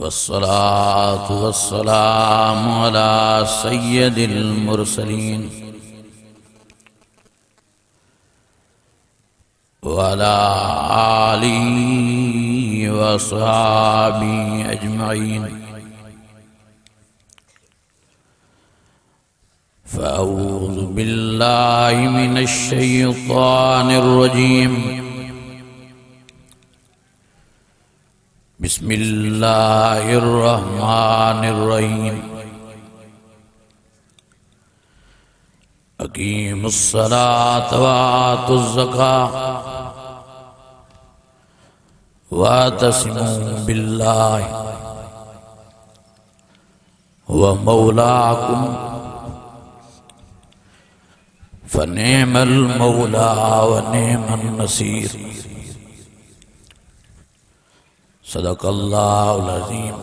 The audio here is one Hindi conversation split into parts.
वस्सलातु वस्सलामु अला सय्यदिल मुरसलीन व अला आलिहि व अस्हाबिहि अजमईन। फ़अऊज़ु बिल्लाहि मिनश शैतानिर रजीम। बिस्मिल्लाहिर्रहमानिर्रहीम। अकीमुस्सलात व आतुज़्ज़कात वातसिमू बिल्लाहि व मौलाकुम फनिअमल मौला व निअमन नसीर। सदक़ल्लाहुल अज़ीम।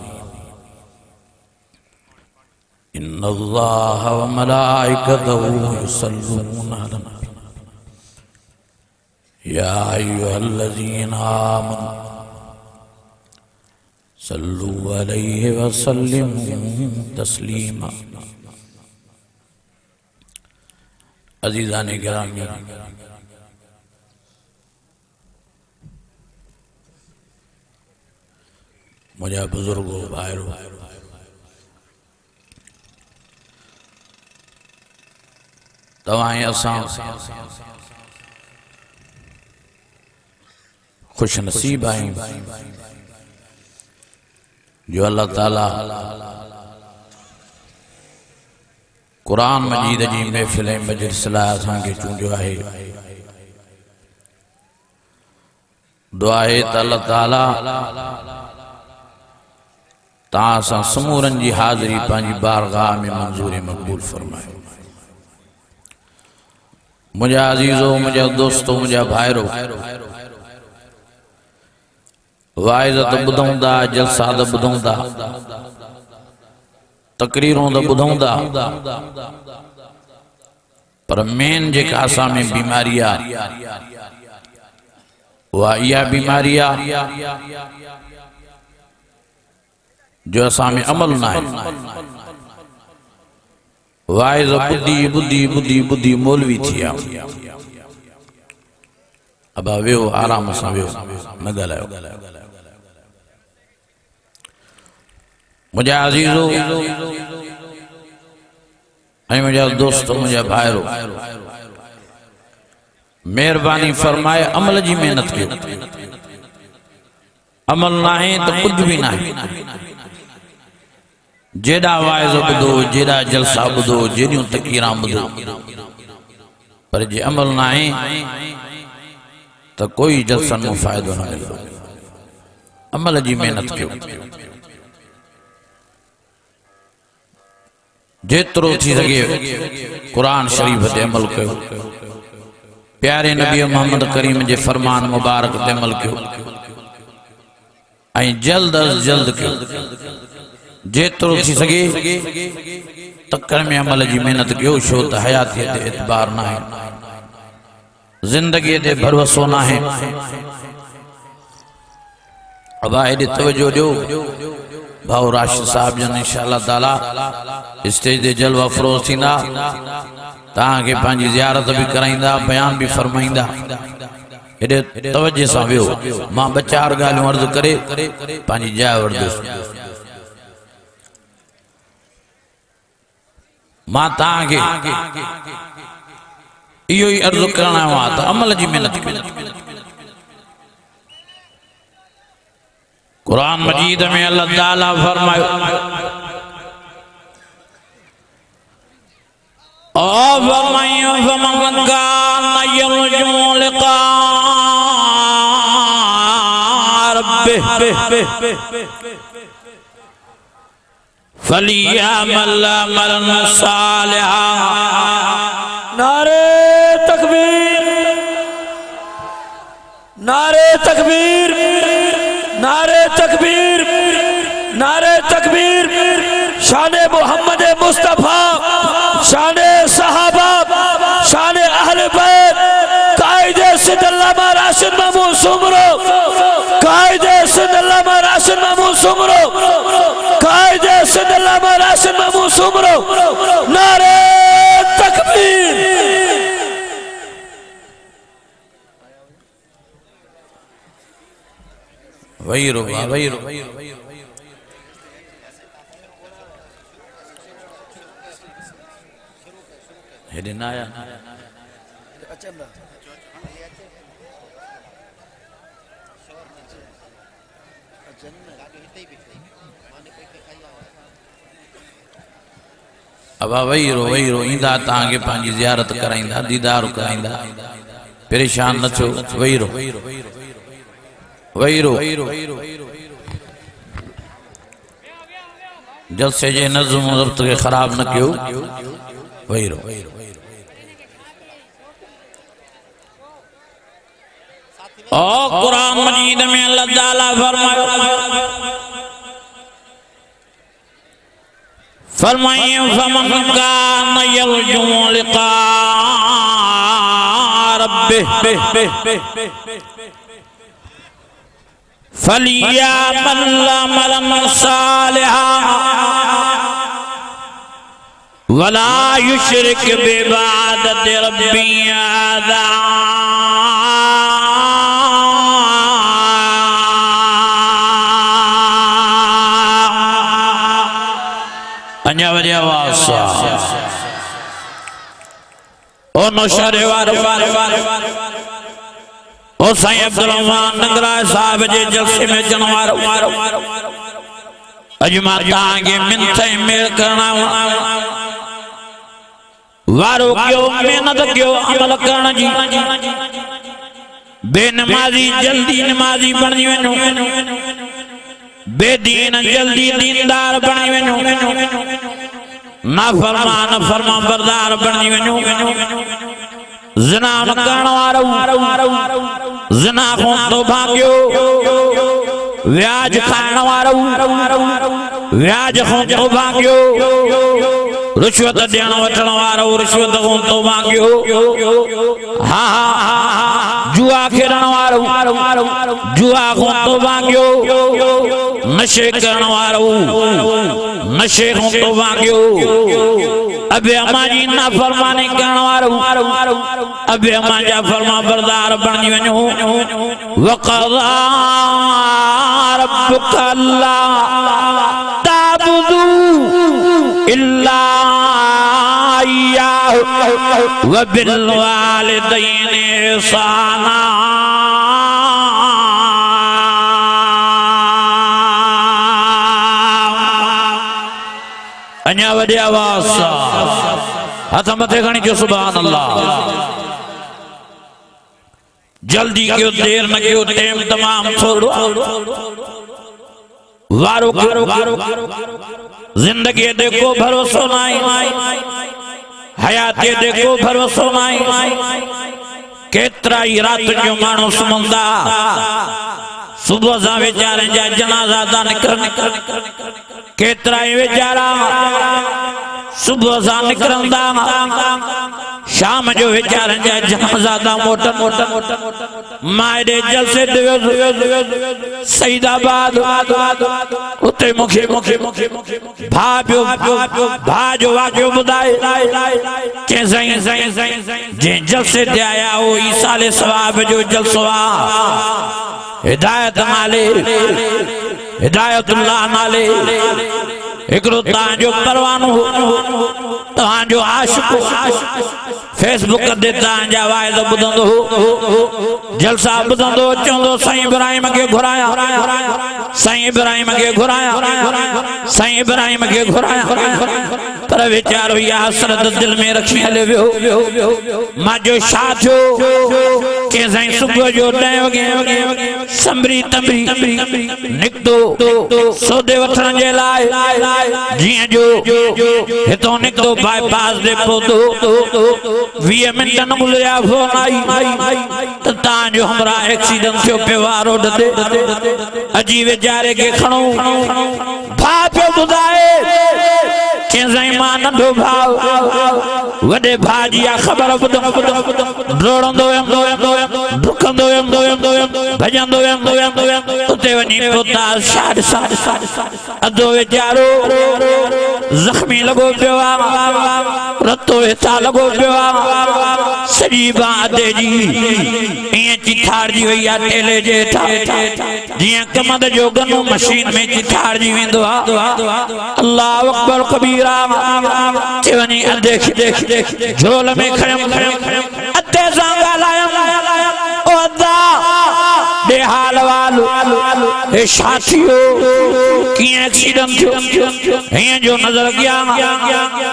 इन्नल्लाह व मलाइकतहु युसल्लूना अलन नबी या अय्युहल्लज़ीना आमनू सल्लू अलैहि व सल्लिमू तस्लीमा। अज़ीज़ान गिरामी, मुझे बुजुर्गों भाइयों, तवाएं असां खुश नसीब आहियूं जो अल्लाह ताला कुरान मजीद जी महफिल मजलिस लाइ असांखे चूंडियो आहे। दुआ आहे त अल्लाह ताला तां सां समूरन जी हाज़िरी पंहिंजी बारगाह में मंजूर मक़बूल फरमाए। मुझा अजीज़ो, मुझा दोस्तो, मुझा भाइरो, वाइज़ त ॿुधूं था, जलसा त ॿुधूं था, तकरीरूं त ॿुधूं था, पर मेन जेका असां में बीमारी आहे उहा इहा बीमारी आहे जो असां में अमल न आहे। वाइज़ ॿुधी ॿुधी ॿुधी ॿुधी मौलवी थी विया। अबा वेहो, आराम सां वेहो, न ॻाल्हायो। मुझा अज़ीज़ो ऐं मुझा दोस्त, मुझा भाइरो, मेहरबानी फरमाए अमल जी मेहनत कयो। अमल ना है तो कुछ भी ना है। जेड़ा वाइज़ ॿुधो, जेड़ा जलसा ॿुधो, जेड़ियूं तक़रीरां ॿुधो, पर जे अमल ना है तो कोई जलसन में फ़ायदो न मिलंदो। अमल जी मेहनत कयो। जेतिरो थी सके कुरान शरीफ ते अमल कयो। प्यारे नबी मोहम्मद करीम जे फरमान मुबारक ते अमल कयो ऐं जल्द अज जल्द कयो। जेतिरो थी सके तकड़ में अमल जी मेहनत कयो, छो त हयाती ते एतबार न आहे, जिंदगी ते भरोसो न आहे। अब हेॾे तवज्जो ॾियो। भाऊ राशिद साहब जन इंशाअल्लाह ताला स्टेज ते जलवा फरोज़ थींदा, तव्हांखे पंहिंजी ज़ियारत भी कराईंदा, बयान भी फरमाईंदा। हेॾे तवज्जो सां वियो। मां ॿ चार ॻाल्हियूं अर्ज़ करे पंहिंजी जाइ वठंदुसि। मां तव्हांखे इहो ई अर्ज़ करण आयो आहियां त अमल जी मेहनत कयो। कुरान मजीद में अल्लाह ताला फरमायो, फमन कान यरजू लिक़ा रब्बिह फलियअमल अमलन सालिहा। नारे तकबीर, नारे तकबीर, नारे तकबीर, नारे तकबीर। शाने मोहम्मद मुस्तफा, शाने सहाबा, शाने अहले बैत, कायदे सिंध अल्लामा राशिद महमूद सुमरो, कायदे सिंध अल्लामा राशिद महमूद सुमरो। सुमरो नारे तकबीर। वही रो हेडिनाया अब वही रो ईंदा तव्हांखे पंहिंजी ज़ियारत कराईंदा, दीदार कराईंदा, परेशान न थियो। वही रो जलसे जे नज़्म ज़ब्त के ख़राब न कयो। वही रो ओ कुरान मजीद में अल्लाह ताला फरमाए फमन कान यरजू लिका रब्बिह फलियामल अमलन सालिहा वला युशरिक बिइबादति रब्बिही अहदा। अन्या वरी आवाज़ ओ नौशहरे वारो ओ साईं अब्दुल रहमान नगराज साहब जे जलसे में जनवारो अजमा तांगे मिनत मेल करना वारो क्यों मेहनत क्यों अमल करना जी। बेनमाजी जल्दी नमाजी बनी वनो, बेदीन जल्दी दीनदार बनी वनो, नाफरमान फरमान बरदार बनी वनो। ज़िना न करण वारो ज़िना को तौबा कयो, व्याज खाइण वारो व्याज को तौबा कयो, रिश्वत ॾियण वठण वारो रिश्वत को तौबा कयो। हाँ जुआ खेलण वारो जुआ को तौबा कयो, नशे करण वारो नशे को तौबा कयो। अबे अम्मा जी नाफरमानी करण वारो अबे अम्मा जा फरमा बरदार बनी वञो। वक़ज़ा रब्बुका अल्ला ताबुदू इल्ला इय्याहु व बिल वालिदैनि इहसाना। अन्या वॾी आवाज़ हथ मथे खणी जो सुभान अल्लाह। जल्दी कयो देर न कयो, टाइम तमाम थोड़ो। वारो जिंदगी देखो भरोसो नाई, हयात देखो भरोसो नाई। केतरा ही रात जो मानो सुमंदा सुबह सा वेचारे जा जनाजा दा निकरन। केतरा ही वेचारा सुबह सा निकरंदा, शाम जो वेचारे जा जनाजा दा मोटन। मायरे जलसे सईदाबाद उते मुखे भाजो वाक्यो बुधाए के जे जलसे ते आया वो ईसाले सवाब जो जलसो आ। हिदायत नाले हिदायतुल्लाह नाले एकड़ो तांजो परवानो तांजो आशिक फेसबुक ते तांजा वाइद बुधंदो जलसा बुधंदो चंदो साईं इब्राहिम के घुराया, साईं इब्राहिम के घुराया, साईं इब्राहिम के घुराया। पर विचारो या हसरत दिल में रखी हले वियो। मां जो साथो के साईं सुबह जो 10 वगे संभरी तंबरी निकतो सौदे वठण जे लाइ। जियां जो हितो निकतो बाईपास दे पोतो 20 मिनट न गुज़रिया फोन आई त तांजो हमरा एक्सीडेंट थियो पियो आ रोड ते। अजी वेचारे के खणो भा पियो ॿुधाए के साईं मां नंढो भाउ वॾे भाउ जी ख़बर डोड़ंदो डुकंदो भॼंदो उते वञी पहुता। अधो वेचारो जख्मी लगो पियो रतो हिता लगो पियो सॼी बात जी ईअं चिथाड़जी वई आहे टेले जे हेठां जीअं कमंद जो गनो मशीन में चिथाड़जी वेंदो आहे अल्लाह अकबर कबीरा चवनी अधे झोल में खयम अधे सां ॻाल्हायम ओ अदा दे हाल वालो ए साथियो कीअं एक्सीडेंट थियो हीअं जो नज़र गया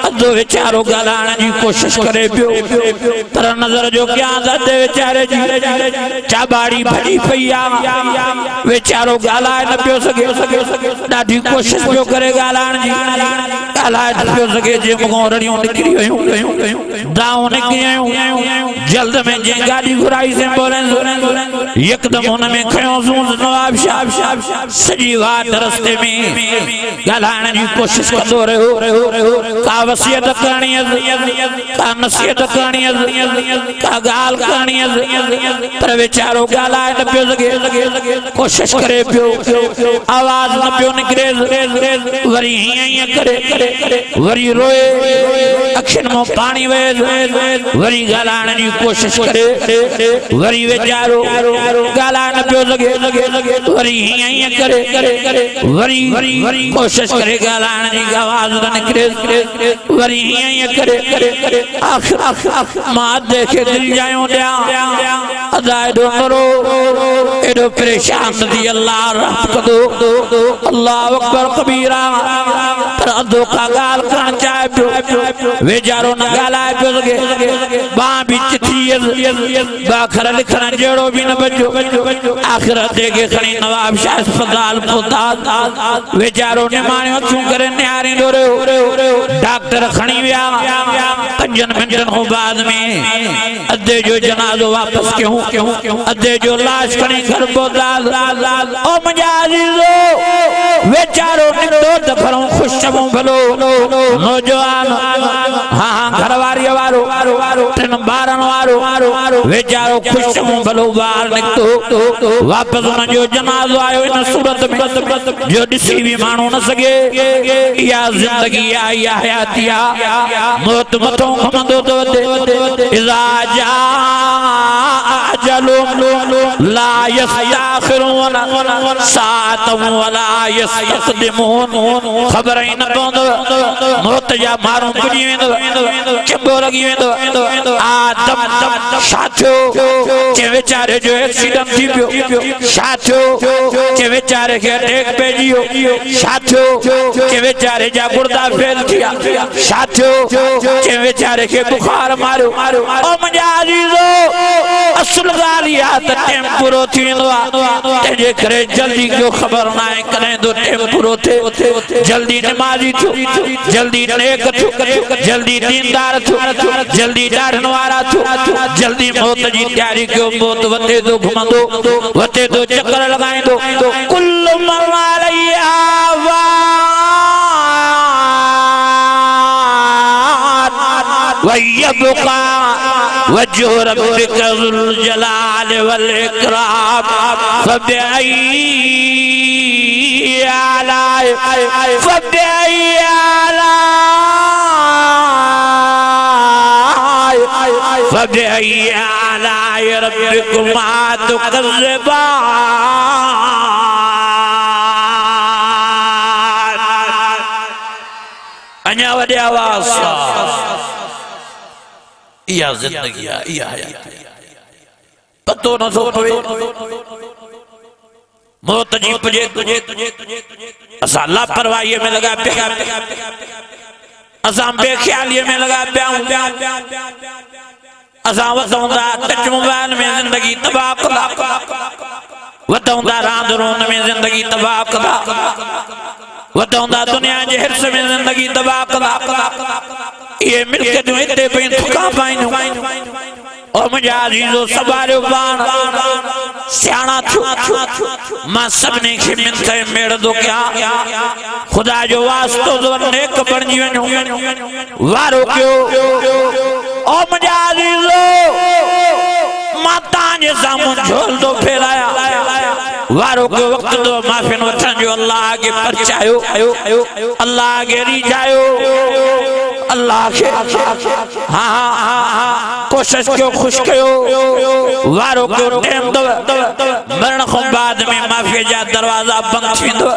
अधो वीचारो ॻाल्हाइण जी कोशिश करे पियो पर नज़र जो क्या अधे वीचारे जी चाबाड़ी भॼी पई आहे वीचारो ॻाल्हाए न पियो सघे ॾाढी कोशिश पियो करे ॻाल्हाइण जी ॻाल्हाए न पियो सघे जे मूंखां रड़ियूं निकिरी वयूं दाऊं निकिरी वयूं जल्द में जंहिं गाॾी घुराई एम्बुलेंस यकदम हुन में खयों नवाब शाह सॼी वाट रस्ते में ॻाल्हाइण जी कोशिश कंदो रहियो का वसियत करणी का नसीहत करणी का ॻाल्हि करणी पर वीचारो ॻाल्हाए न पियो सघे कोशिश करे पियो आवाज़ न पियो निकिरे वरी हीअं करे वरी रोए अखियुनि मां पाणी वहे वरी ॻाल्हाइण जी कोशिश करे वरी वीचारो ॻाल्हाए न पियो सघे वरी हीअं करे वरी कोशिश करे ॻाल्हाइण जी आवाज़ न निकिरे वरी हीअं करे आख़िर मां अधे खे दिलि जायूं ॾियां अदा एॾो नरो एॾो परेशान थी अल्लाह रहम कंदो अल्लाह अकबर कबीरा पर अधो का ॻाल्हि करणु चाहे पियो वेचारो न ॻाल्हाए पियो सघे बांह बि चिथी बाखर लिखण जहिड़ो बि न बचो आख़िर अधे खे खणी नवाब शाह अस्पताल पहुता वेचारो निमाणियो अखियूं करे निहारींदो रहियो डॉक्टर खणी विया 5 मिंटनि खां बाद में अधे जो जनाज़ो वापस कयूं अधे जो लाश खणी घर पहुता ओ मुंहिंजा अज़ीज़ो वेचारो निकितो त घणो ख़ुशि चङो भलो नौजवान हाँ घरवारीअ वारो 3 ॿारनि वारो वेचारो ख़ुशि चङो भलो ॿार निकितो वापस हुन जो जनाज़ो आयो इन सूरत में जो ॾिसी बि माण्हू न सघे इहा ज़िंदगी आहे इहा हयाती आहे मौत मथां घुमंदो थो वधे इज़ा ला यस्तअखिरून साअतन वला यस्तक़दिमून ख़बर ई न पवंदो मौत जा माण्हू पुॼी वेंदो चंबो लॻी वेंदो आदम छा थियो के वीचारे जो एक्सीडेंट थी पियो छा थियो के वीचारे खे अटैक पइजी वियो छा थियो के वीचारे जा गुर्दा फेल थिया छा थियो के वीचारे खे बुखार मारियो ओ मुंहिंजा अज़ीज़ो असुल ॻाल्हि इहा त टाइम पूरो थी वेंदो आहे तंहिंजे करे जल्दी जो ख़बर न आहे कॾहिं तो टाइम पूरो थिए जल्दी नमाज़ी थियो जल्दी नेक थियो जल्दी दीनदार थियो जल्दी ॾाढनि वारा थियो जल्दी मौत जी तयारी कयो मौत वते तो घुमंदो वते तो चक्कर लॻाईंदो कुल मन अलैहा वयबका वजह रब्बिक ज़ुल जलाल वल इकराम फबिअय्यि आलाइ रब्बिकुमा तुकज़्ज़िबान अञा वॾे आवाज़ इहा ज़िंदगी आहे इहा हयाती पतो नथो पवे मौत जी पुॼे असां लापरवाहीअ में लॻा पिया असां बेख़्यालीअ में लॻा पिया असां वधूं था टच मोबाइल में ज़िंदगी तबाह कंदा वधूं था रांदि रोन में ज़िंदगी तबाह कंदा वधूं था दुनिया जे हिर्स में ज़िंदगी तबाह कंदा ये मिलके जो इते पे थका पाइनो ओ मुंहिंजा अज़ीज़ो सवारियो पाण सियाणा थियो मां सभिनी खे मिंथ मेड़दो कयां ख़ुदा जो वास्तो तो नेक बणिजी वञो वारो कयो ओ मुंहिंजा अज़ीज़ो मां तव्हांजे साम्हूं झोल थो फेराया वारो के वक्त दो माफिन वठन जो अल्लाह आगे परचायो अल्लाह आगे रीजायो अल्लाह के हाँ कोशिश क्यों खुश कयो वारो क्यों टेम दो मरण को बाद में माफी जा दरवाजा बंद थींदो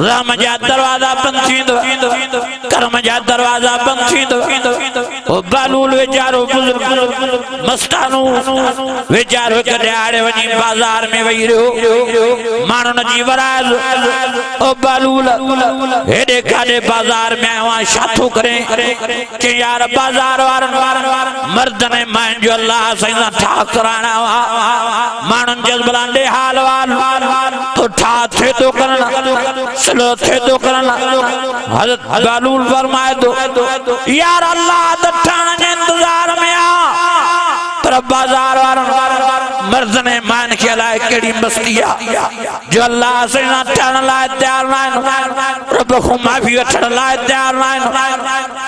राम जा दरवाजा बंद थींदो कर्म जा दरवाजा बंद थींदो ओ बालूल वेचारो बुजुर्ग मस्तानू वेचारो कदे आड़े वनी बाजार में वही रहो मानन जी वराज ओ बालूल हेडे काडे बाजार में वहां शाथू करे के यार बाजार वारन मर्दने मान जो अल्लाह सैना ठा कराना मानन जज्बलांडे हाल वाल तो ठा थे तो करना स्लो थे तो करना हजरत बालूल फरमाए दो यार अल्लाह दठाना के इंतजार में आ पर बाजार वारन मर्दने मान के लाए केड़ी मस्तिया जो अल्लाह से ना ठण लाए तैयार ना रब को माफी वठण लाए तैयार ना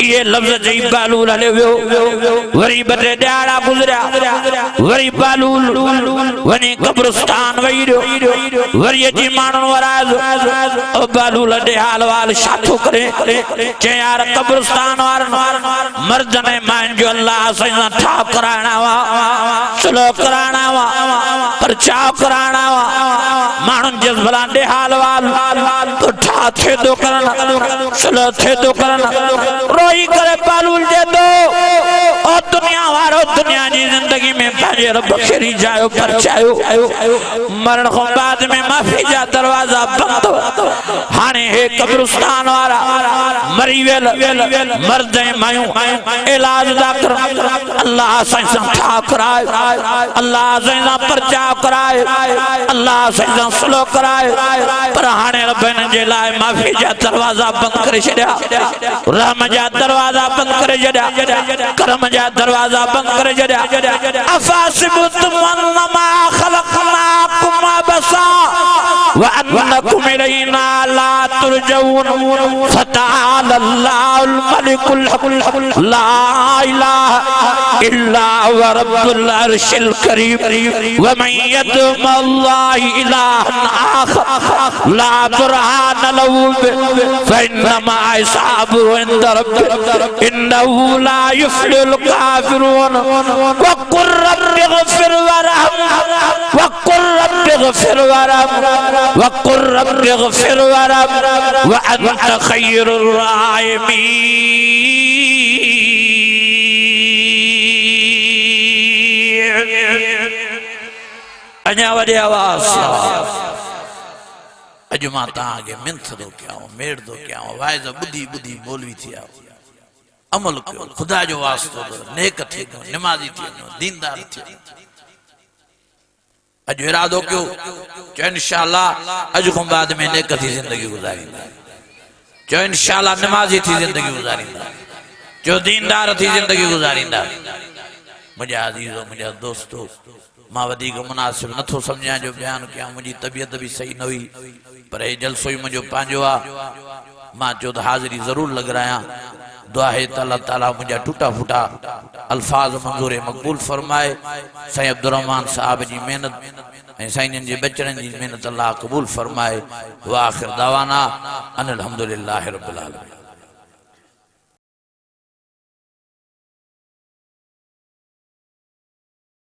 ये लफ्ज जी बालूल हले वरी बटे ॾाड़ा गुजरिया वरी बालूल वनी कब्रिस्तान वही वरी जी मानन वराज ओ बालूल दे हाल वाल शाथो करे के यार कब्रिस्तान वारन मर्दने मान जो अल्लाह से ना ठा कराना वा स्लो कराना वा परचाव कराना वा मानन जज्बलांडे हाल वाल तो ठा थे दो करना स्लो थे दो करना रोई करे बालूल जे दो ओ दुनिया वारो दुनिया जी जिंदगी में भाजे रब खरी जायो परचायो मरण को बाद में माफी जा दरवाजा बंद हाने है कब्रिस्तान वाला मरी वेल मर्द मायू इलाज दा कर अल्लाह से ठा कराए अल्लाह से परचा कराए अल्लाह से स्लो कराए पर हाने रबन जे लाए माफी जा दरवाजा बंद करे छड्या रहम जा दरवाजा बंद करे छड्या करम जा दरवाजा बंद करे छड्या अफासिबुतुम अन्नमा खलकनाकुम बसा व अन्नकुम इलैना ला तुरजऊन फतआला अल्लाहुल मलिकुल हक ला इलाहा इल्ला हुव रब्बुल अर्शिल करीम व मन यद'u मअल्लाहि इलाहन आखर ला बुरहान लहु फइन्नमा हिसाबुहु इंद रब्बिह इन्नहु ला युफ्लिहुल काफिरून वक़ुल रब्बिग़फिर वरहम वक़ुल रब्बिग़फिर वरहम वक़ुल रब्बिग़फिर वरहम व अंत खैरुर राहिमीन अञा वॾे आवाज़ अॼु मां तव्हांखे मिंथ थो कयां मेड़ थो कयां वाइज़ ॿुधी ॿुधी मौलवी थी विया अमल कयो खुदा जो वास्तो नेक थी वञो निमाज़ी थी वञो दीनदार थी वञो अॼु इरादो कयो चओ इंशाअल्लाह अॼु खां बाद में नेक थी ज़िंदगी गुज़ारींदा चओ इंशाअल्लाह निमाज़ी थी ज़िंदगी गुज़ारींदा चओ दीनदार थी ज़िंदगी गुज़ारींदा मुझे अजीजो मुझे दोस्तों मां वधीक मुनासिब नथो समझा जो बयान कया मुझी तबीयत भी सही न हुई पर ये जलसो ही मुझो पांजो आ मां चो तो हाजिरी जरूर लगराया दुआ है अल्लाह ताला मुझा टूटा फूटा अल्फाज मंजूर मकबूल फरमाए साईं अब्दुर्रहमान साहब जी मेहनत साईं जी बचड़न जी मेहनत अल्लाह कबूल फरमाए व आखिर दावाना अनिल हम्दुलिल्लाहि रब्बिल आलमीन।